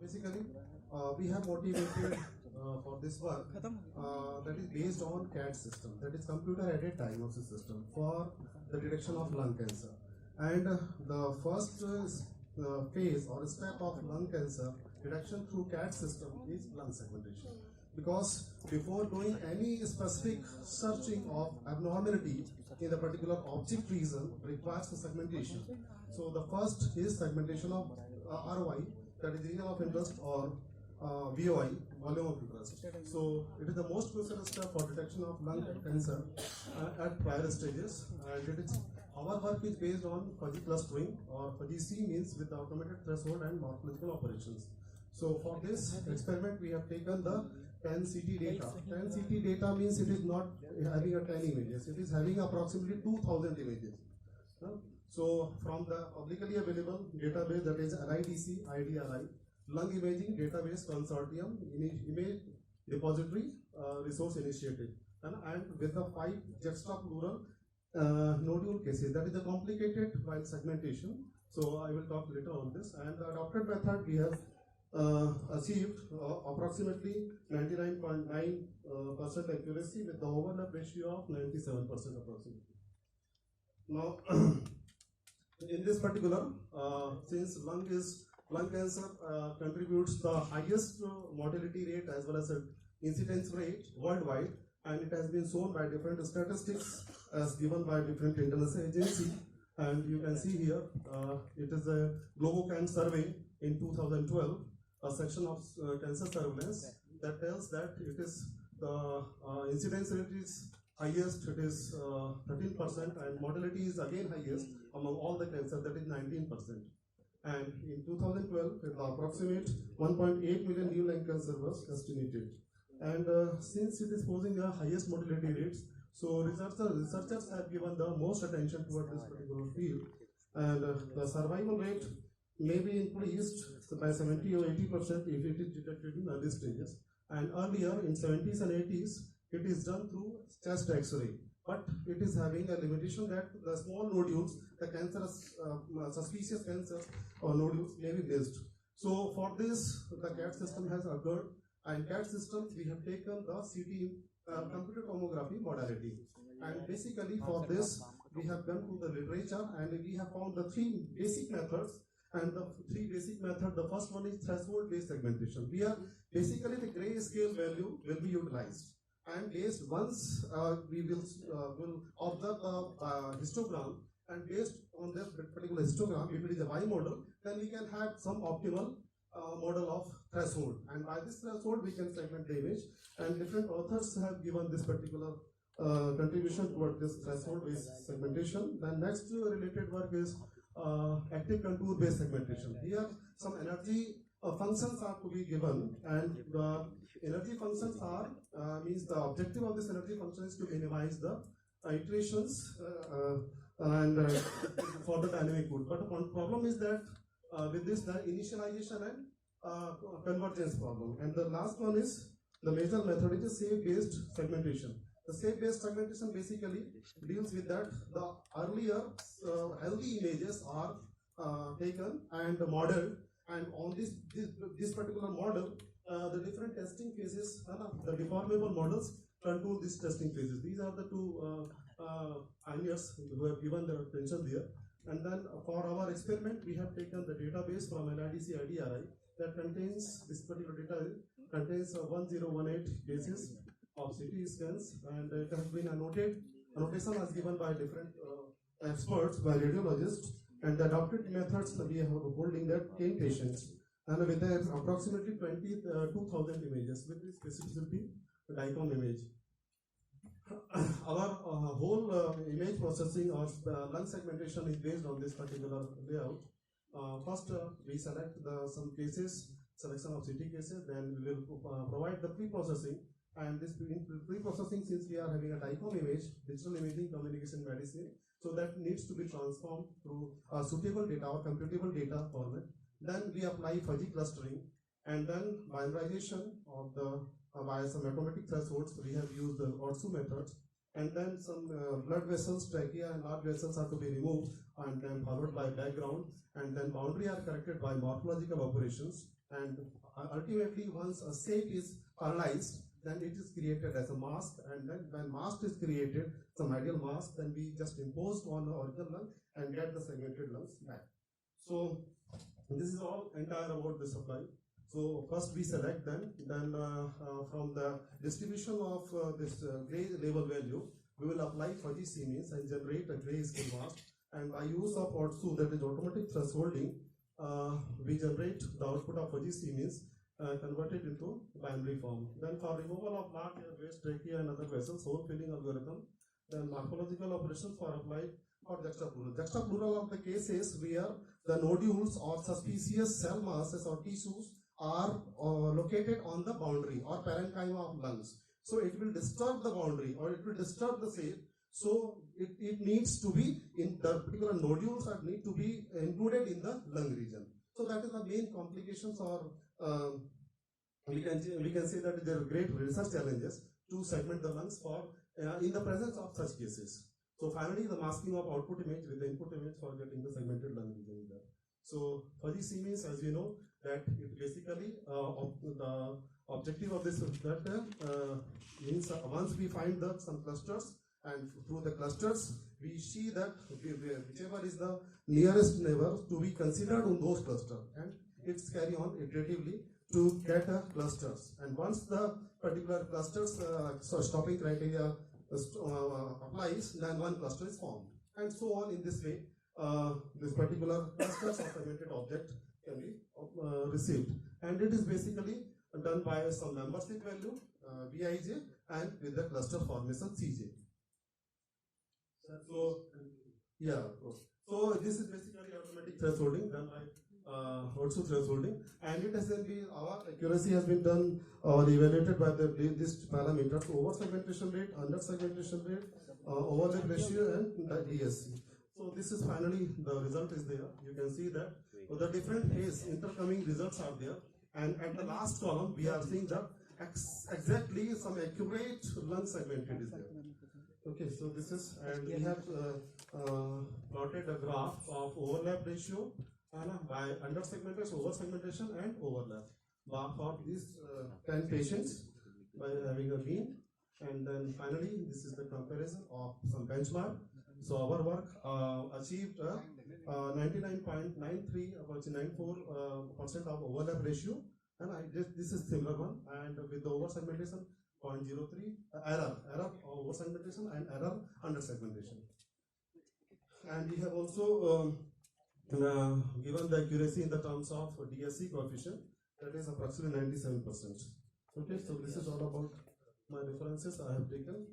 Basically, we have motivated for this work that is based on CAD system, that is computer-aided diagnosis system for the detection of lung cancer. And the first phase or step of lung cancer detection through CAD system is lung segmentation. Because before doing any specific searching of abnormality in the particular object region requires a segmentation. So the first is segmentation of ROI, that is region of interest, or VOI, volume of interest. So it is the most crucial step for detection of lung cancer at prior stages, and it is our work is based on fuzzy clustering, or fuzzy C means with the automated threshold and morphological operations. So for this experiment, we have taken the 10 CT data. 10 CT data means it is not having a 10 images, it is having approximately 2000 images. So from the publicly available database, that is LIDC, IDRI, Lung Imaging Database Consortium, Image Repository Resource Initiative, and with the 5 juxtapleural nodule cases, that is the complicated while segmentation. So I will talk later on this. And the adopted method we have achieved approximately 99.9% accuracy with the overlap ratio of 97% approximately. Now, in this particular, since lung cancer contributes the highest mortality rate as well as incidence rate worldwide, and it has been shown by different statistics as given by different international agencies. And you can see here, it is a Globocan survey in 2012, a section of cancer surveillance that tells that it is the incidence rate is highest, it is 13%, and mortality is again highest among all the cancer, that is 19%. And in 2012, the approximate 1.8 million new lung cancer was estimated. And since it is posing the highest mortality rates, so researchers have given the most attention toward this particular field, and the survival rate may be increased by 70 or 80% if it is detected in early stages. And earlier in 70s and 80s, it is done through chest X-ray, but it is having a limitation that the small nodules, the cancerous, suspicious cancer or nodules may be missed. So for this, the CAD system has occurred, and CAD systems we have taken the CT computer tomography modality, and basically for this we have gone to the literature and we have found the 3 basic methods. And the 3 basic methods, the first one is threshold based segmentation. We are basically the grayscale value will be utilized, and based once we will observe the histogram, and based on that particular histogram, if it is a Y model, then we can have some optimal model of threshold, and by this threshold we can segment the image. And different authors have given this particular contribution toward this threshold based segmentation. Then next related work is active contour based segmentation. Here some energy functions are to be given, and the energy functions are means the objective of this energy function is to minimize the iterations and for the dynamic good. But the problem is that with this the initialization and convergence problem. And the last one is the major method is shape based segmentation. The shape based segmentation basically deals with that the earlier healthy images are taken and modeled, and on this particular model the different testing phases, the deformable models control these testing phases. These are the 2 pioneers who have given their attention there. And then for our experiment, we have taken the database from LIDC IDRI that contains this particular data contains 1018 cases of CT scans, and it has been annotation as given by different experts, by radiologists, and the adopted methods we are holding that 10 patients, and with approximately 22,000 images with this specificity DICOM image. Our whole image processing or lung segmentation is based on this particular layout. First, we select some cases, selection of CT cases, then we will provide the pre-processing. And this pre-processing, since we are having a DICOM image, digital imaging communication medicine, so that needs to be transformed through suitable data or computable data format. Then we apply fuzzy clustering, and then binarization of the by some automatic thresholds. We have used the ORSU methods, and then some blood vessels, trachea and large vessels are to be removed, and then followed by background, and then boundary are corrected by morphological operations, and ultimately once a shape is analyzed, then it is created as a mask, and then when mask is created, some ideal mask, then we just impose on the original lung and get the segmented lungs back. So this is all entire about the supply. So first we select them, then from the distribution of this gray label value, we will apply fuzzy C-means and generate a gray scale mask, and by use of OTSU, that is automatic thresholding, we generate the output of fuzzy C-means converted into binary form. Then for removal of large waste trachea and other vessels, hole filling algorithm, then morphological operations for applied for juxtapleural. Juxtapleural of the cases where the nodules or suspicious cell masses or tissues are located on the boundary or parenchyma of lungs. So it will disturb the boundary or it will disturb the shape. So it needs to be in the particular nodules that need to be included in the lung region. So that is the main complications, or we can say that there are great research challenges to segment the lungs for in the presence of such cases. So finally, the masking of output image with the input image for getting the segmented lung region is there. So fuzzy C-means, as we know, that it basically the objective of this is that means once we find some clusters, and through the clusters we see that whichever is the nearest neighbor to be considered on those clusters, and it's carry on iteratively to get clusters. And once the particular clusters stopping criteria applies, then one cluster is formed, and so on. In this way, this particular clusters of segmented object can be received, and it is basically done by some membership value Bij and with the cluster formation Cj. So yeah, so this is basically automatic thresholding done by OTSU thresholding, and it has been our accuracy has been done or evaluated by this parameters: over segmentation rate, under segmentation rate, overlap ratio, and the DSC. So this is finally the result is there. You can see that the different phase intercoming results are there, and at the last column we are seeing that exactly some accurate lung segmented is there. Okay, so this is, and we have plotted a graph of overlap ratio by under segmentation, over segmentation, and overlap for these 10 patients by having a mean, and then finally this is the comparison of some benchmark. So our work achieved 99.93 approximately 94% of overlap ratio, and this is similar one, and with the over segmentation 0.03 error over segmentation and error under segmentation. And we have also given the accuracy in the terms of DSC coefficient, that is approximately 97%. Okay, so this is all about my references I have taken.